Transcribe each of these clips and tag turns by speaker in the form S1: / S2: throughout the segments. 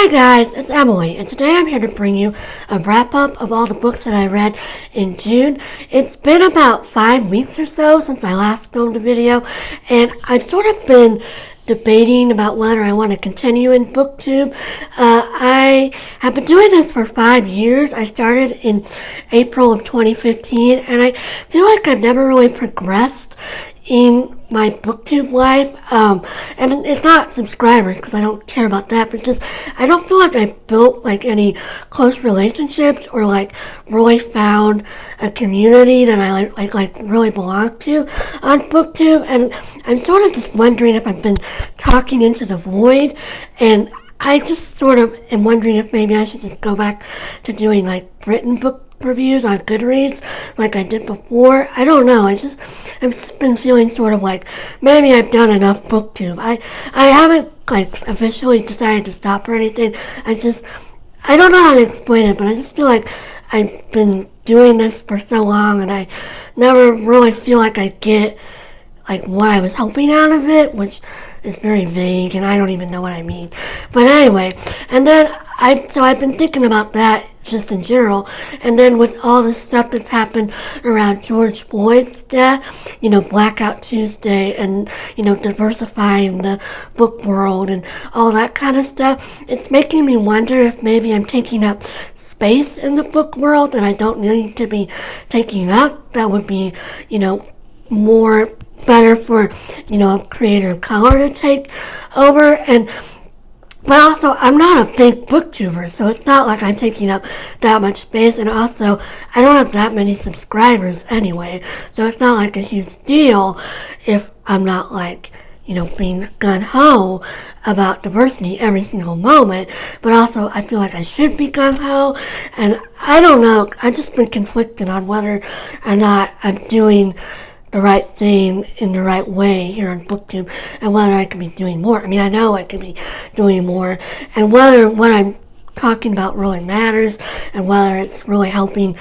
S1: Hi guys, it's Emily, and today I'm here to bring you a wrap-up of all the books that I read in June. It's been about 5 weeks or so since I last filmed a video, and I've sort of been debating about whether I want to continue in BookTube. I have been doing this for 5 years. I started in April of 2015, and I feel like I've never really progressed in my BookTube life, and it's not subscribers because I don't care about that, but just I don't feel like I built like any close relationships or like really found a community that I like really belong to on BookTube, and I'm sort of just wondering if I've been talking into the void, and I just sort of am wondering if maybe I should just go back to doing like written book reviews on Goodreads like I did before. I don't know. I've just been feeling sort of like maybe I've done enough BookTube. I haven't like officially decided to stop or anything. I don't know how to explain it, but I just feel like I've been doing this for so long and I never really feel like I get like what I was hoping out of it, which is very vague and I don't even know what I mean. But anyway, and then I've been thinking about that just in general, and then with all this stuff that's happened around George Floyd's death, Blackout Tuesday, and, diversifying the book world and all that kind of stuff, it's making me wonder if maybe I'm taking up space in the book world that I don't need to be taking up. That would be, more better for, a creator of color to take over. But also, I'm not a big booktuber, so it's not like I'm taking up that much space, and also, I don't have that many subscribers anyway, so it's not like a huge deal if I'm not like, being gung-ho about diversity every single moment, but also I feel like I should be gung-ho, and I don't know, I've just been conflicted on whether or not I'm doing the right thing in the right way here on BookTube, and whether I could be doing more. I mean, I know I could be doing more, and whether what I'm talking about really matters, and whether it's really helping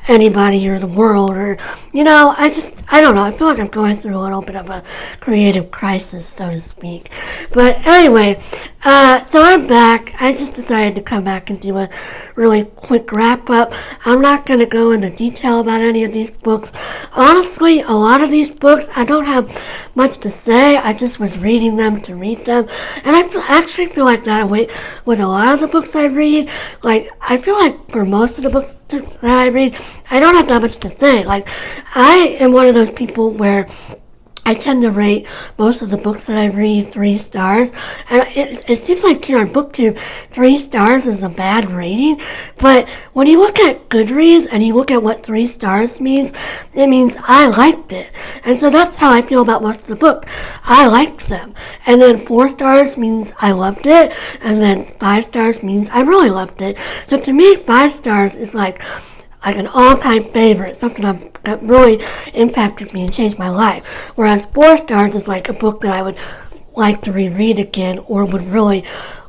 S1: anybody or the world, or, I don't know. I feel like I'm going through a little bit of a creative crisis, so to speak. But anyway, so I'm back. I just decided to come back and do a really quick wrap-up. I'm not going to go into detail about any of these books. Honestly, a lot of these books, I don't have much to say. I just was reading them to read them. And I actually feel like that way with a lot of the books I read. Like, I feel like for most of the books that I read, I don't have that much to say. Like, I am one of those people where I tend to rate most of the books that I read 3 stars, and it seems like here on BookTube, 3 stars is a bad rating, but when you look at Goodreads and you look at what 3 stars means, it means I liked it, and so that's how I feel about most of the books. I liked them, and then 4 stars means I loved it, and then 5 stars means I really loved it. So to me, 5 stars is like an all-time favorite, something that really impacted me and changed my life. Whereas 4 stars is like a book that I would like to reread again or would really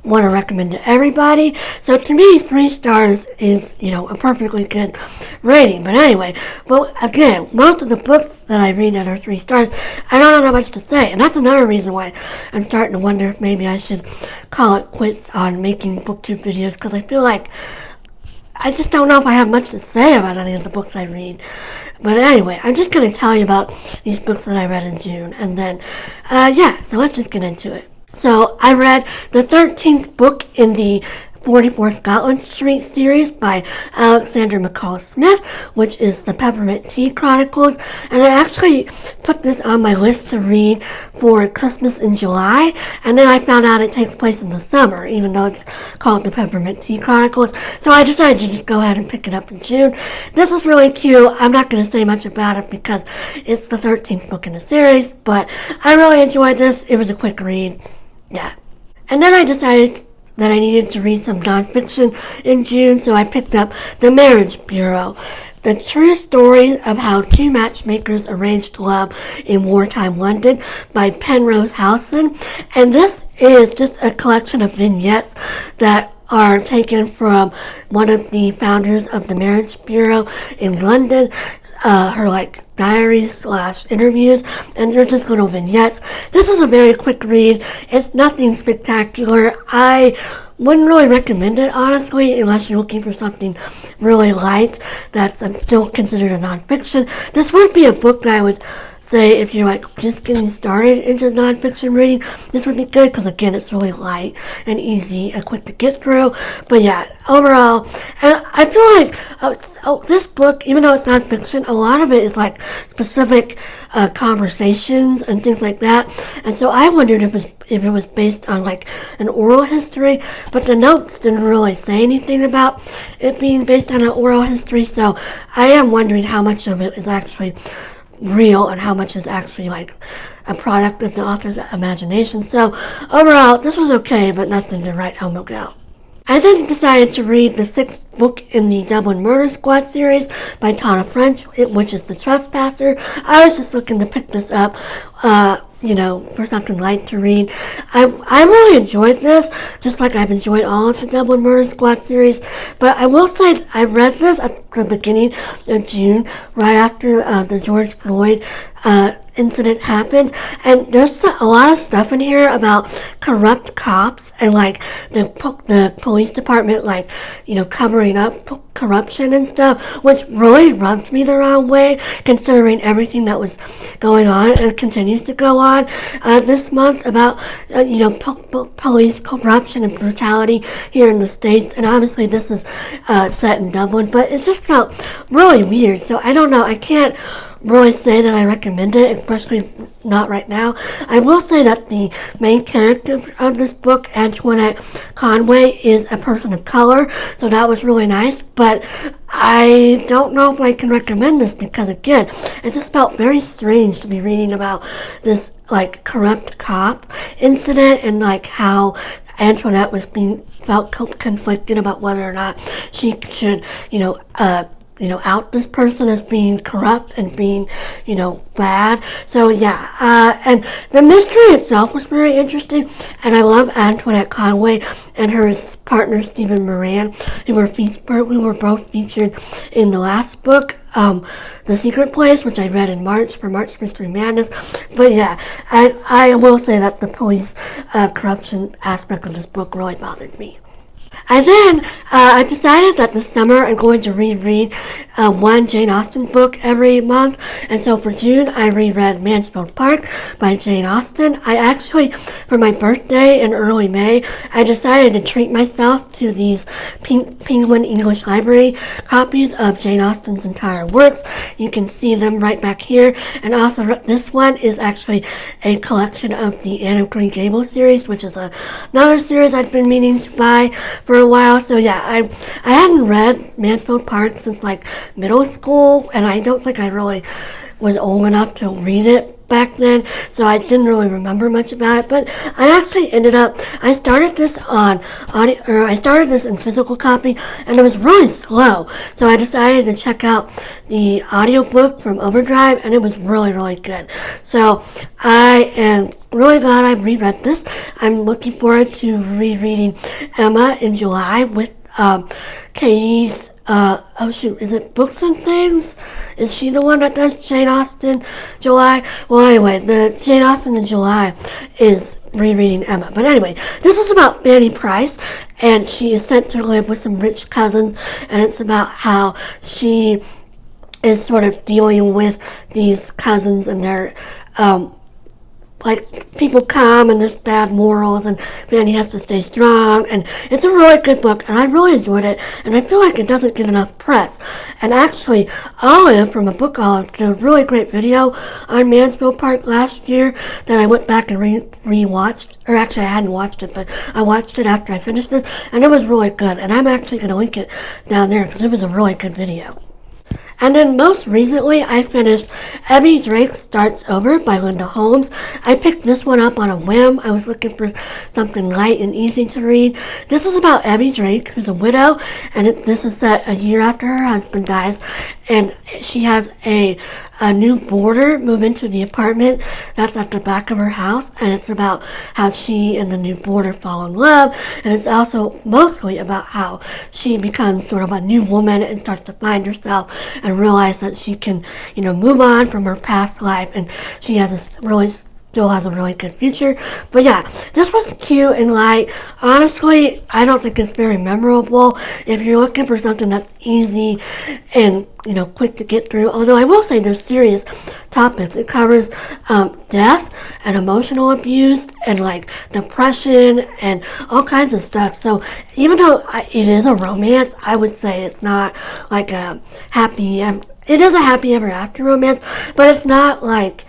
S1: want to recommend to everybody. So to me, 3 stars is, a perfectly good rating. But anyway, again, most of the books that I read that are 3 stars, I don't have that much to say. And that's another reason why I'm starting to wonder if maybe I should call it quits on making BookTube videos, because I feel like I just don't know if I have much to say about any of the books I read. But anyway, I'm just going to tell you about these books that I read in June. And then, so let's just get into it. So I read the 13th book in the 44 Scotland Street series by Alexander McCall Smith, which is the Peppermint Tea Chronicles, and I actually put this on my list to read for Christmas in July, and then I found out it takes place in the summer, even though it's called the Peppermint Tea Chronicles, so I decided to just go ahead and pick it up in June. This is really cute. I'm not going to say much about it because it's the 13th book in the series, but I really enjoyed this. It was a quick read. Yeah. And then I decided that I needed to read some nonfiction in June, so I picked up The Marriage Bureau, the true story of how 2 matchmakers arranged love in wartime London by Penrose Halson. And this is just a collection of vignettes that are taken from one of the founders of the Marriage Bureau in London, her diaries / interviews, and they're just little vignettes. This is a very quick read. It's nothing spectacular. I wouldn't really recommend it, honestly, unless you're looking for something really light that's still considered a nonfiction. This would be a book that I would say if you're like just getting started into nonfiction reading, this would be good because again it's really light and easy and quick to get through. But yeah, overall, and I feel like this book, even though it's nonfiction, a lot of it is like specific conversations and things like that. And so I wondered if it was based on like an oral history, but the notes didn't really say anything about it being based on an oral history. So I am wondering how much of it is actually real and how much is actually like a product of the author's imagination. So overall, this was okay, but nothing to write home about. I then decided to read the sixth book in the Dublin Murder Squad series by Tana, which is The Trespasser. I was just looking to pick this up, for something light to read. I really enjoyed this, just like I've enjoyed all of the Dublin Murder Squad series. But I will say I read this at the beginning of June, right after the George Floyd incident happened, and there's a lot of stuff in here about corrupt cops and like the police department, like covering up corruption and stuff, which really rubbed me the wrong way, considering everything that was going on and continues to go on this month about police corruption and brutality here in the States. And obviously this is set in Dublin, but it just felt really weird. So I don't know, I can't really say that I recommend it, especially not right now. I will say that the main character of this book, Antoinette Conway, is a person of color, so that was really nice, but I don't know if I can recommend this because, again, it just felt very strange to be reading about this, like, corrupt cop incident and, like, how Antoinette felt conflicted about whether or not she should, out this person as being corrupt and being, bad. So yeah, and the mystery itself was very interesting, and I love Antoinette Conway and her partner Stephen Moran, who were both featured in the last book, The Secret Place, which I read in March for March Mystery Madness. But yeah, I will say that the police corruption aspect of this book really bothered me. And then I decided that this summer I'm going to reread one Jane Austen book every month. And so for June, I reread Mansfield Park by Jane Austen. I actually, for my birthday in early May, I decided to treat myself to these Penguin English Library copies of Jane Austen's entire works. You can see them right back here. And also this one is actually a collection of the Anne of Green Gables series, which is another series I've been meaning to buy for a while. So yeah, I hadn't read Mansfield Park since like middle school, and I don't think I really was old enough to read it back then, so I didn't really remember much about it. But I actually I started this on audio, or I started this in physical copy, and it was really slow, so I decided to check out the audiobook from Overdrive, and it was really, really good. So I am really glad I reread this. I'm looking forward to rereading Emma in July with Katie's is it Books and Things? Is she the one that does Jane Austen July? Well, anyway, the Jane Austen in July is rereading Emma. But anyway, this is about Fanny Price, and she is sent to live with some rich cousins, and it's about how she is sort of dealing with these cousins and their people come and there's bad morals, and Fanny has to stay strong, and it's a really good book, and I really enjoyed it, and I feel like it doesn't get enough press. And actually, Olive from A Book Olive did a really great video on Mansfield Park last year that I went back and re-watched, or actually I hadn't watched it, but I watched it after I finished this, and it was really good, and I'm actually going to link it down there because it was a really good video. And then most recently, I finished Evvie Drake Starts Over by Linda Holmes. I picked this one up on a whim. I was looking for something light and easy to read. This is about Evvie Drake, who's a widow, and this is set a year after her husband dies, and she has a new boarder move into the apartment that's at the back of her house, and it's about how she and the new boarder fall in love, and it's also mostly about how she becomes sort of a new woman and starts to find herself and realize that she can, move on from her past life, and she has this really still has a really good future. But yeah, this was cute and light. Honestly, I don't think it's very memorable. If you're looking for something that's easy and, quick to get through, although I will say there's serious topics. It covers death and emotional abuse and like depression and all kinds of stuff. So even though it is a romance, I would say it's not like a happy, it is a happy ever after romance, but it's not like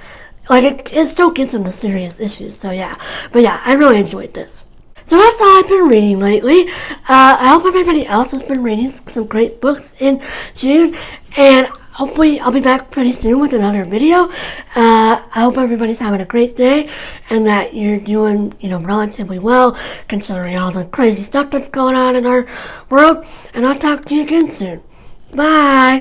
S1: it still gets into serious issues. So yeah, but yeah, I really enjoyed this. So that's all I've been reading lately. I hope everybody else has been reading some great books in June, and hopefully I'll be back pretty soon with another video. I hope everybody's having a great day and that you're doing, relatively well considering all the crazy stuff that's going on in our world. And I'll talk to you again soon. Bye!